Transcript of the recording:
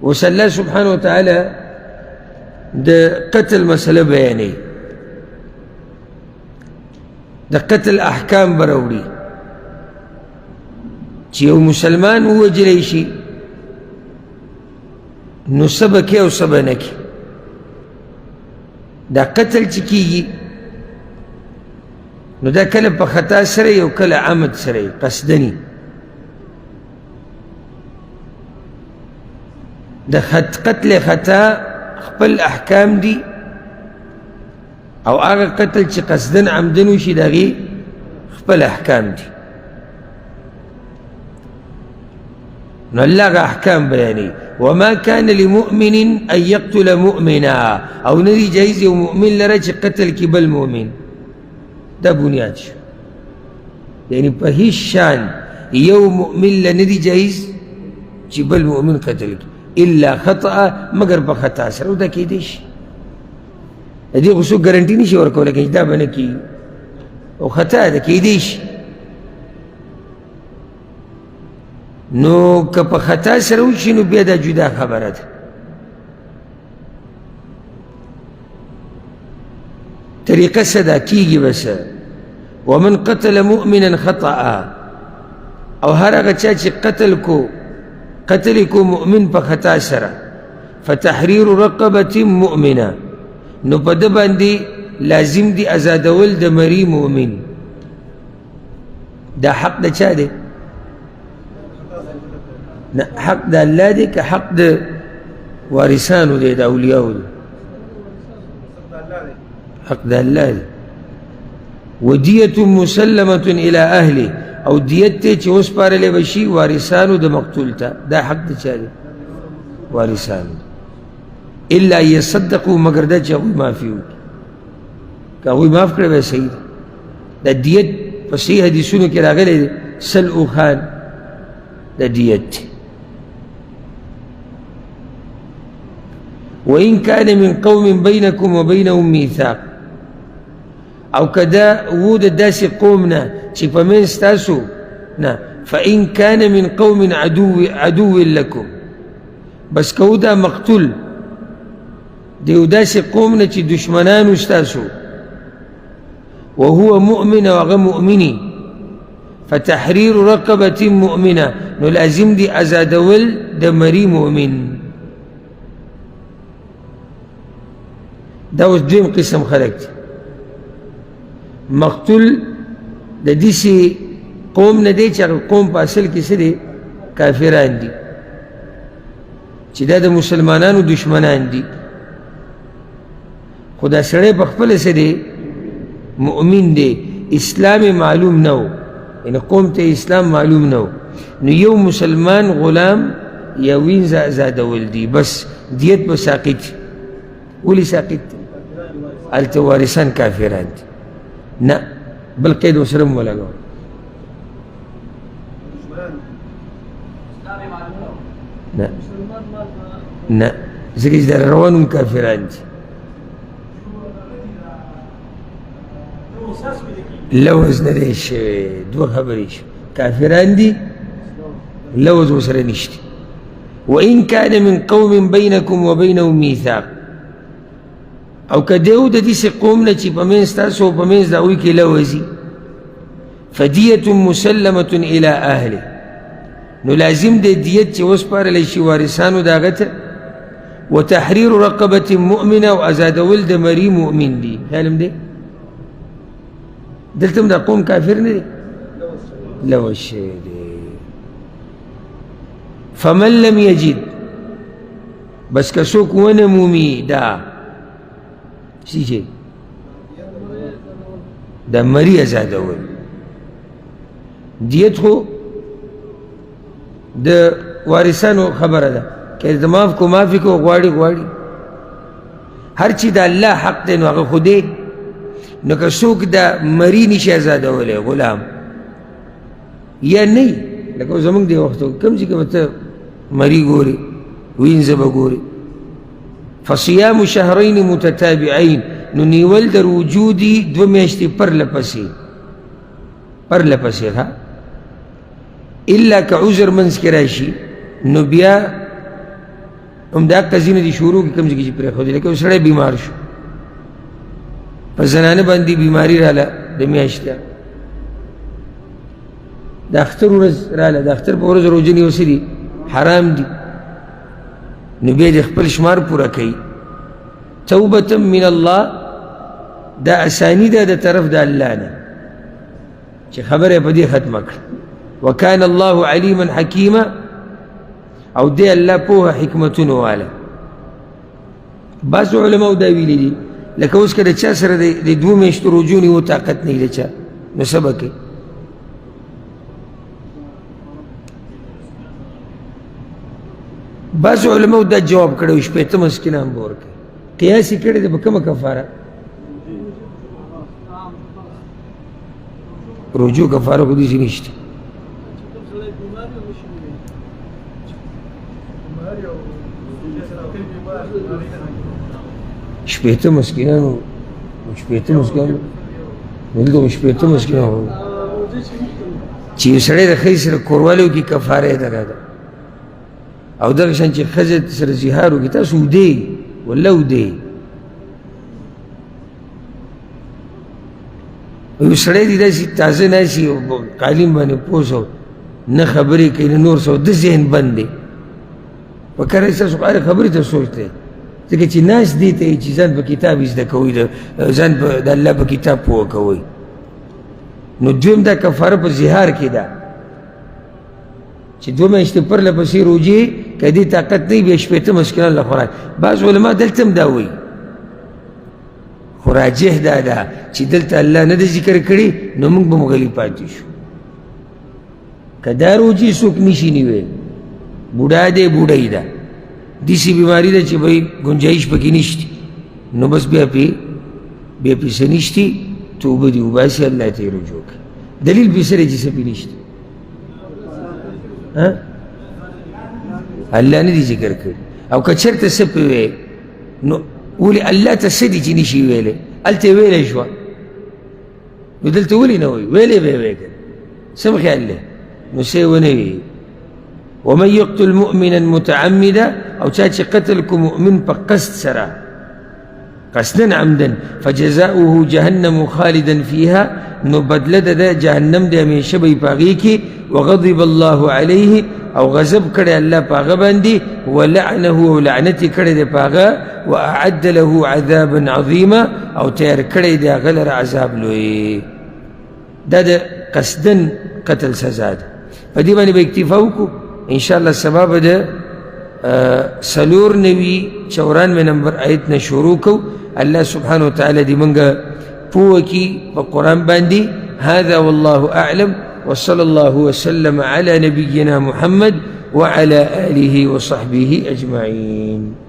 اوس الله سبحانه وتعالی د قتل مسله بیانوي، د قتل احکام به راوړي چې یو مسلمان ووجلی شي نو څه به کوي او څه به نه کوي. دا قتل چې کېږي نو دا کله په خطا سره یو کله عمد سره قصدني. د قتل خطا خپل احکام دي او هغه قتل چې قصدن عمدن وشي د هغې خپل احکام دي. نو الله هغه احکام بیانوي. وما كان لمؤمن ان يقتل مؤمنا، او ندي جایز یو مؤمن لره چې قتل کی بل مؤمن. دا بنیاد شو، یعنی په هیڅ شان یو مؤمن له ندي جایز چې بل مؤمن قتل کی الا خطأ، مگر په خطا سره. او دا کیدی شي، د دې خو څوک ګارنټي نشي ورکولی چې دا به نه کېږي، او خطا ده کیدی شي. نو که په خطا سره وشي نو بیا دا جدا خبره ده. طریقه څه ده کېږي بس ومن قتل مؤمنا خطأ، او هر هغه چا چې قتل کو مؤمن په خطا سره فتحریر رقبة مؤمنه، نو په ده باندې لازم دي ازادول د مری مؤمن. دا حق د چا دی؟ نه، حق د الله دی که حق د وارثانو دی، د اولیاو دی؟ حق د الله دی. ودیة مسلمة الى اهله، او دیت ته چې وسپارلی به شي وارثانو د مقتول ته. دا حق د چا دی؟ وارثانو. الا یصدقوا، مگر دا چې هغوی معافي وکړي. که هغوی معاف کړی به صحیح ده. دا دیت په صحیح حدیثونو کې راغلی دی، سل اوښان د دیت دی. وإن كان من قوم بينكم وبينهم ميثاق، او کدا وو د داسې قوم نه چې په منځ تاسو نه، فإن كان من قوم عدو لكم، بس که دا مقتول د یو داسې قوم نه چې دشمنانو ستاسو، وهو مؤمن او هغه مؤمني، فتحرير رقبة مؤمنه، نو لازم دي ازادول د مری مؤمن. دا اوس دویم قسم خلق دی. مقتول د داسې قوم نه دی چې هغه قوم په اصل کې څه دی؟ کافران دي، چې دا د مسلمانانو دشمنان دي. خو دا سړی په خپله څه دی؟ مؤمن دی، اسلام معلوم نه و، یعنې قوم ته اسلام معلوم نه و. نو یو مسلمان غلام یا وینځه ازادول دي، بس دیت به ساقط. ولې ساقط دی؟ هلته وارثان کافران دي. نه، بل قید ورسره هم ولګوه. نه نه، ځکه چې د روان هم کافران دي. لوز نه دی شوی، دوه خبرې شو، کافران دي، لوز ورسره نشته. وإن كان من قوم بينكم وبينهم ميثاق، او که دیو د داسې قوم نه چې په منځ تاسو او په منځ د هغوی کې لوزي، فدیة مسلمة الى اهله، نو لازم دی دیت چې وسپارلی شي وارثانو د هغه ته. وتحریر رقبة مؤمنه، او ازادول د مری مؤمن دي. خیالم دی دلته هم دا قوم کافر نه دی، لوز شوی دی. فمن لم یجد، بس که څوک ونه مومي دا څه د مری ازادول. دیت خو د وارثانو خبره ده، که د معاف کو معافي کو، غواړي هر چې د الله حق دی نو هغه خو دی. نو که څوک د مری نشي ازادولی غلام یا نه، لکه زمونږ دی وخت کوم ځای کې به ته مری ګورې، وینځه به ګورې. فصيام شهرين متتابعين، نو نیول در وجودی دو میاشتې پرله پسې ها، الا که عذر منځ کې راشي نو بیا هم دا قضینه دی شروع کی کم ځای کې پرېښودې لکه یو سړی بیمار شو په زنانه باندې بیماري راله د میاشتیا د اختر ورځ راله د اختر په ورځ روژه نیول څه دي حرام دي نو بیا د خپل شمار پوره کوي توبة من الله دا اسانی ده د طرف د الله نه چې خبره په دې ختمه کړه وکان الله علیما حکیما او دی الله پوهه حکمتونو والا بعض علماو دا ویلي دي لکه اوس که د چا سره د 2 میاشتو روژو نیو طاقت نه وي د چا نو څه به کوي بعض علماو دا جواب کړی شپېته مسکینان به ورکوي قیاس یې کړی دی په کومه کفاره روجو کفاره خو داسې نشته شپېته مسکینانو دلته شپېته مسکینانو چې یو سړی د ښځې سره کوروالی وکړي کفاره یې دغه ده او دغه شان چې ښځه سره زهار وکړي تاسو ودې والله ودې یو سړی دی داسې تازه ناسي قالین باندې پوه شو نه خبرې کوي نه نور څه د ذهن بند دی پکار دی ستاسو هرې خبرې ته سوچ دی ځکه چې ناست دې ته چې ځان په کتاب زده کوئ ځان د الله په کتاب پوه کوئ نو دویم دا کفاره په زهار کې ده چې 2 میاشتې پرله پسې روجې که دې طاقت نه وي بیا شپېته مسکینان له خوراک بعض علما دلته هم دا وایي خو راجح دا ده چې دلته الله نه ده ذکر کړي نو موږ به مغلي پاتې شو که دا روجې څوک نشي نیوی بوډا دی بوډۍ ده داسې بیماري ده چې بھائی گنجایش پکې نشته نو بس بیا پې څه نشتي توبه دې وباسي الله ته یې رجوع کړي دلیل پې څه دی چې څه پې نشته الله نه دي ذکر کړي او که چېرته څه پې وی نو ولې الله ته څه دي چې نشي ویلی هلته یې ویلی شوه نو دلته ولې نه وایي ویلی به یې وی که څه خیال دی نو څه یې ونه وي ومن يقتل مؤمنا متعمدا او چا چې قتل کو مؤمن په قصد سره قصدا عمدا فجزاؤه جهنم خالدا فيها نو بدله ده جهنم دی همیشه به یې په هغې کې وغضب الله عليه او غضب کړی الله په هغه باندې ولعنه او لعنت یې کړی دی په هغه واعد له عذابا عظیما او تیار کړی دی هغه لره عذاب لوی دا د قصدا قتل سزا ده په دې باندې به اکتفا وکړو انشاءالله سبا به د 94 نمبر آیت نه شروع کو الله سبحانه وتعالى دې موږ پوه کړي په قرآن باندې هذا والله أعلم وصلى الله وسلم على نبينا محمد وعلى آله وصحبه أجمعين